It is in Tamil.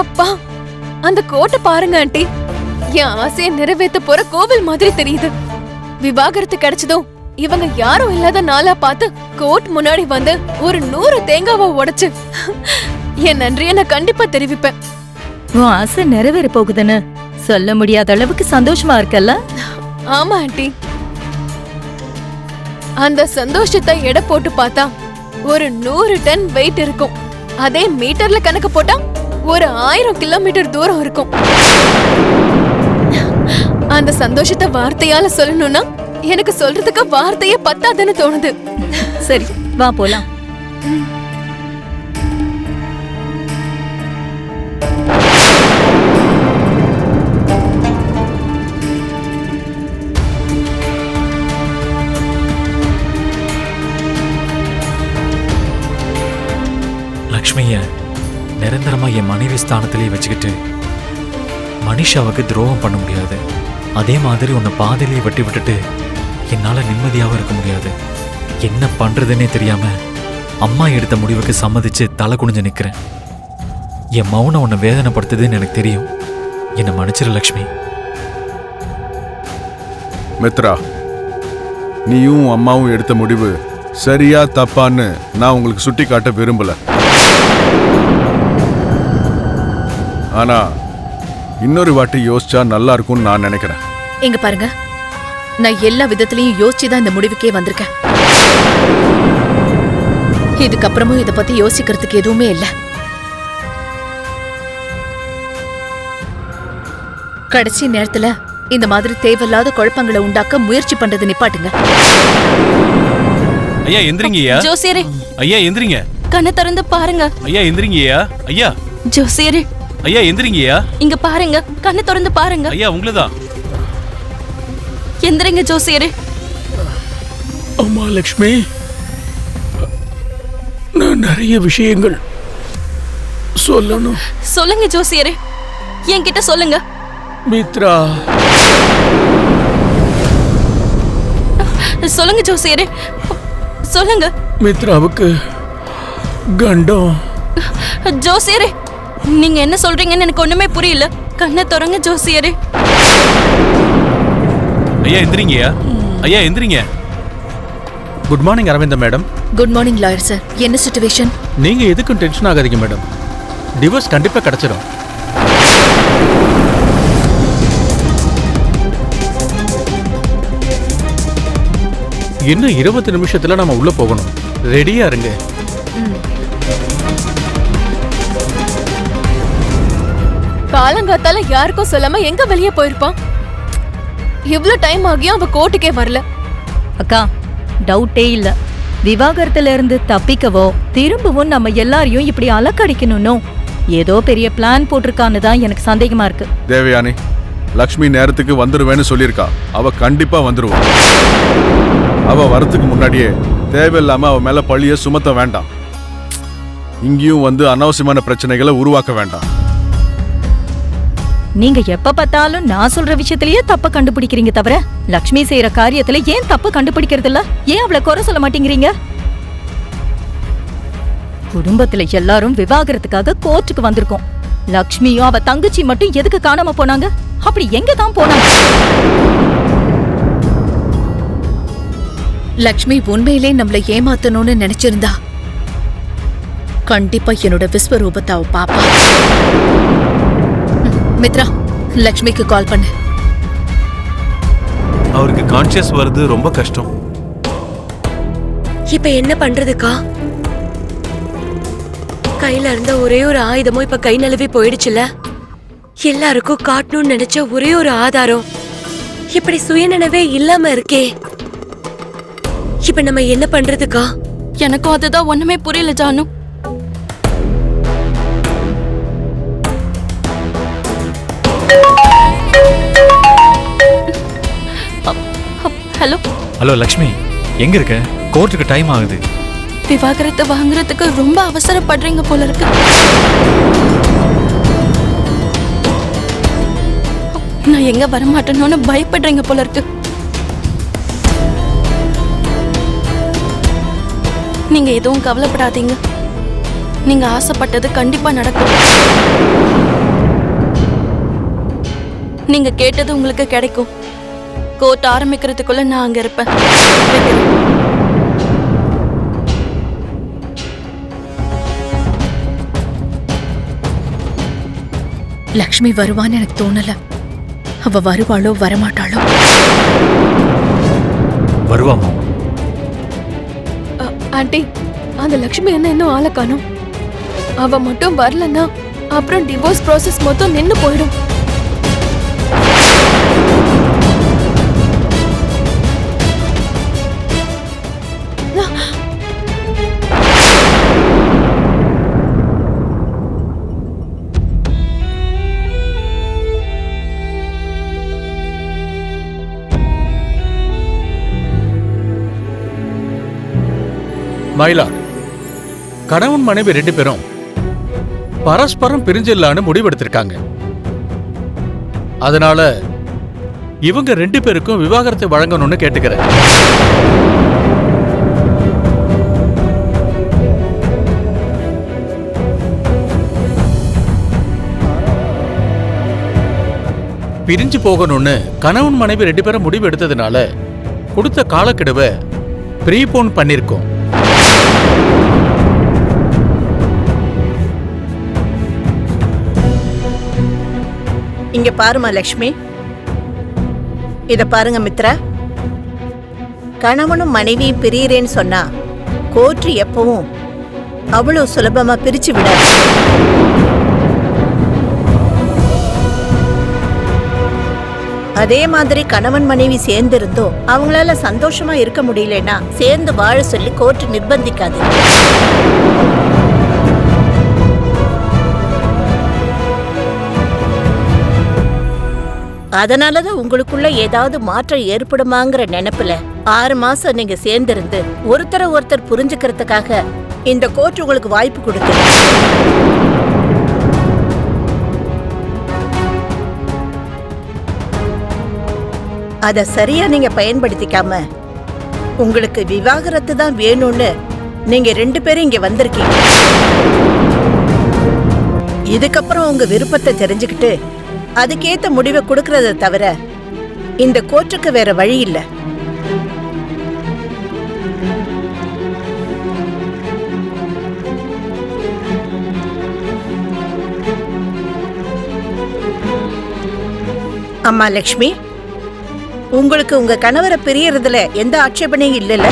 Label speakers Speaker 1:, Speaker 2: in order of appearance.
Speaker 1: அப்பா, அந்த கோட்டை பாருங்க ஆண்டி. என் ஆசையை நிறைவேற்ற போற கோவில் மாதிரி தெரியுது. விவாகரத்து கிடைச்சதும் இவங்க யாரும் இல்லாத நாளா பார்த்து கோர்ட் முன்னாடி வந்து ஒரு 100 தேங்காவை உடைச்சு என் நன்றியை நான் கண்டிப்பா தெரிவிப்பேன்.
Speaker 2: உன் ஆசை நிறைவேற போகுதுன்னு சொல்ல முடியாத அளவுக்கு சந்தோஷமா இருக்கல்ல?
Speaker 1: ஆமா ஆண்டி. அந்த சந்தோஷத்தை எடை போட்டு பார்த்தா ஒரு 100 டன் வெயிட் இருக்கும். அதே மீட்டர்ல கணக்கு போட்டா ஒரு 1000 கிலோமீட்டர் தூரம் இருக்கும். அந்த சந்தோஷத்தை வார்த்தையால சொல்லணும்னா எனக்கு சொல்றதுக்கு வார்த்தையே பத்தாதுன்னு தோணுது.
Speaker 2: சரி, வா போலாம்.
Speaker 3: லக்ஷ்மிய நிரந்தரமா என் மனைவி ஸ்தானத்திலே வச்சுக்கிட்டு மனிஷாவுக்கு துரோகம் பண்ண முடியாது. அதே மாதிரி உன்னை பாதையிலேயே வெட்டி விட்டுட்டு என்னால நிம்மதியாகவும் இருக்க முடியாது. என்ன பண்றதுன்னே தெரியாம அம்மா எடுத்த முடிவுக்கு சம்மதிச்சு தலை குனிஞ்சு நிக்கிறேன். என் மௌனம் உன்னை வேதனைப்படுத்துதுன்னு எனக்கு தெரியும். என்னை மன்னிச்சிரு லக்ஷ்மி.
Speaker 4: மித்ரா, நீயும் அம்மாவும் எடுத்த முடிவு சரியா தப்பான்னு நான் உங்களுக்கு சுட்டி காட்ட விரும்பல. ஆனா இன்னொரு வாட்டி யோசிச்சா நல்லா இருக்கும்னு நான் நினைக்கிறேன்.
Speaker 5: இங்க பாருங்க, நான் எல்லா விதத்திலையும் யோசிச்சுதான் இந்த முடிவுக்கே வந்திருக்கேன். இதுக்கப்புறமும் இத பத்தி யோசிக்கிறதுக்கு எதுவுமே இல்ல. கடைசி நேரத்துல இந்த மாதிரி தேவையில்லாத குழப்பங்களை உண்டாக்க முயற்சி பண்றது நிப்பாட்டுங்க.
Speaker 6: ஐயா எந்திரிங்கய்யா.
Speaker 7: ஜோசியரே,
Speaker 6: ஐயா எந்திரிங்க.
Speaker 7: கண்ணை திறந்து பாருங்க.
Speaker 6: ஐயா எந்திரிங்கய்யா. ஐயா
Speaker 7: ஜோசியரே,
Speaker 6: ஐயா எந்திரிங்கய்யா.
Speaker 7: இங்க பாருங்க, கண்ணை திறந்து பாருங்க.
Speaker 6: ஐயா உங்களதான்.
Speaker 7: எந்திரிங்க ஜோசியரே.
Speaker 8: அம்மா லக்ஷ்மி, நான் நிறைய விஷயங்கள் சொல்லணும்.
Speaker 7: சொல்லுங்க ஜோசியரே, என்கிட்ட சொல்லுங்க.
Speaker 8: மித்ரா,
Speaker 7: சொல்லுங்க ஜோசியரே, சொல்லுங்க.
Speaker 8: மித்ராவுக்கு கண்டம்.
Speaker 7: ஜோசியரே, நீங்க என்ன சொல்றீங்கன்னு எனக்கு ஒண்ணுமே புரியல. கண்ணை திறங்க ஜோசியரே.
Speaker 6: ஐயா எந்திரிங்கய்யா. ஐயா எந்திரிங்க.
Speaker 9: Good morning Aravinda madam.
Speaker 5: Good morning lawyer sir. என்ன சிச்சுவேஷன்?
Speaker 9: நீங்க எதுக்கும் டென்ஷன் ஆகாதீங்க மேடம். டிவோர்ஸ் கண்டிப்பா கிடைச்சிடும். இன்னும் 20 நிமிஷத்துல நம்ம உள்ள போகணும். ரெடியா இருங்க.
Speaker 1: காலங்காத்தால யாருக்கும் சொல்லாம எங்க வெளியே போயிருப்பான்? இவ்ளோ டைம் ஆகியும் அவ கோர்ட்டுக்கே வரல.
Speaker 2: அக்கா, டவுட்டே இல்ல. விவாகரத்துல இருந்து தப்பிக்கவோ திரும்பவும் நம்ம எல்லாரையும் இப்படி அலக்கடிக்கணும்னோ ஏதோ பெரிய பிளான் போட்டிருக்கான்னு தான் எனக்கு சந்தேகமா இருக்கு.
Speaker 4: தேவயானி, லக்ஷ்மி நேரத்துக்கு வந்துருவேன்னு சொல்லியிருக்கா. அவ கண்டிப்பா வந்துருவா. அவ வரத்துக்கு முன்னாடியே தேவையில்லாம அவ மேல பழிய சுமத்த வேண்டாம். இங்கேயும் வந்து அனாவசியமான பிரச்சனைகளை உருவாக்க வேண்டாம்.
Speaker 2: நீங்க எப்ப பார்த்தாலும் நான் சொல்ற விஷயத்திலேயே தப்ப கண்டுபிடிக்கிறீங்க தவிர லக்ஷ்மி செய்யற காரியத்துல ஏன் தப்பு கண்டுபிடிக்கிறது இல்ல? ஏன் அவளை குறை சொல்ல மாட்டேங்கிறீங்க? குடும்பத்துல எல்லாரும் விவாகரத்துக்காக கோர்ட்டுக்கு வந்திருக்கோம். லக்ஷ்மியும் அவ தங்கச்சி மட்டும் எதுக்கு காணாம போனாங்க? அப்படி எங்க தான் போனாங்க?
Speaker 5: லக்ஷ்மி உண்மையிலே நம்மள ஏமாத்தணும்னு நினைச்சிருந்தா கண்டிப்பா என்னோட விஸ்வரூபத்தை அவ பாப்பா. மித்ரா, லக்ஷ்மிக்கு கால் பண்ணு.
Speaker 6: அவருக்கு கான்ஷியஸ் வருது ரொம்ப கஷ்டம்.
Speaker 10: இப்ப என்ன பண்றதுக்கா? கையில இருந்த ஒரே ஒரு ஆயுதமும் இப்ப கை நழுவி போயிடுச்சுல. எல்லாருக்கும் காட்டணும்னு நினைச்ச ஒரே ஒரு ஆதாரம் இப்படி சுயநினைவே இல்லாம இருக்கே. இப்ப நம்ம என்ன பண்றதுக்கா?
Speaker 7: எனக்கும் அதுதான் ஒண்ணுமே புரியல ஜானு. ஹலோ
Speaker 3: ஹலோ லக்ஷ்மி, எங்க இருக்க? கோர்ட்டுக்கு டைம் ஆகுது.
Speaker 7: விவாகரத்தை வாங்குறதுக்கு ரொம்ப அவசரப்படுறீங்க போல இருக்கு. நான் எங்க வரமாட்டேன்னு பயப்படுறீங்க போல இருக்கு. நீங்க எதுவும் கவலைப்படாதீங்க. நீங்க ஆசைப்பட்டது கண்டிப்பா நடக்கும். நீங்க கேட்டது உங்களுக்கு கிடைக்கும். கோர்ட் ஆரம்பிக்கிறதுக்குள்ள நான் அங்க இருப்பேன். வைக்கிறேன்.
Speaker 5: லக்ஷ்மி வருவான்னு எனக்கு தோணல. அவ வருவாளோ வரமாட்டாளோ?
Speaker 3: வருவாமா?
Speaker 1: ஆண்டி, அந்த லக்ஷ்மி என்ன இன்னும் ஆளை காணோம். அவ மட்டும் வரலன்னா அப்புறம் டிவோர்ஸ் ப்ராசஸ் மொத்தம் நின்னு போயிடும்.
Speaker 9: மயிலார், கணவன் மனைவி 2 பேரும் பரஸ்பரம் பிரிஞ்சிடலான்னு முடிவெடுத்திருக்காங்க. அதனால இவங்க 2 பேருக்கும் விவாகரத்தை வழங்கணும்னு கேட்டுக்கிறேன். பிரிஞ்சு போகணும்னு கணவன் மனைவி 2 பேரும் முடிவு எடுத்ததுனால கொடுத்த காலக்கெடுவை ப்ரீபோன் பண்ணிருக்கோம்.
Speaker 11: இங்க பாருமா லக்ஷ்மி, இத பாருங்க மித்ரா. கணவனும் மனைவியும் பிரியறேன்னு சொன்னா கோர்ட் எப்பவும் அவ்வளவு சுலபமா பிரிச்சு விடாது. அதே மாதிரி கணவன் மனைவி சேர்ந்து இருந்தோம் அவங்களால சந்தோஷமா இருக்க முடியலன்னா சேர்ந்து வாழ சொல்லி கோர்ட் நிர்பந்திக்காது. அதனாலதான் உங்களுக்குள்ள ஏதாவது மாற்றம் ஏற்படுமாங்கிற நினைப்புல 6 மாசம் நீங்க சேர்ந்திருந்து ஒருத்தர் புரிஞ்சுக்கிறதுக்காக இந்த கோர்ட் உங்களுக்கு வாய்ப்பு கொடுத்து. அத சரியா நீங்க பயன்படுத்திக்காம உங்களுக்கு விவாகரத்து தான் வேணும்னு நீங்க 2 பேரும் இங்க வந்திருக்கீங்க. இதுக்கப்புறம் உங்க விருப்பத்தை தெரிஞ்சுக்கிட்டு அதுக்கேத்த முடிவை கொடுக்கறத தவிர இந்த கோர்ட்டுக்கு வேற வழி இல்ல. அம்மா லக்ஷ்மி, உங்களுக்கு உங்க கணவரை பிரியறதுல எந்த ஆட்சேபனையும் இல்லைல்ல?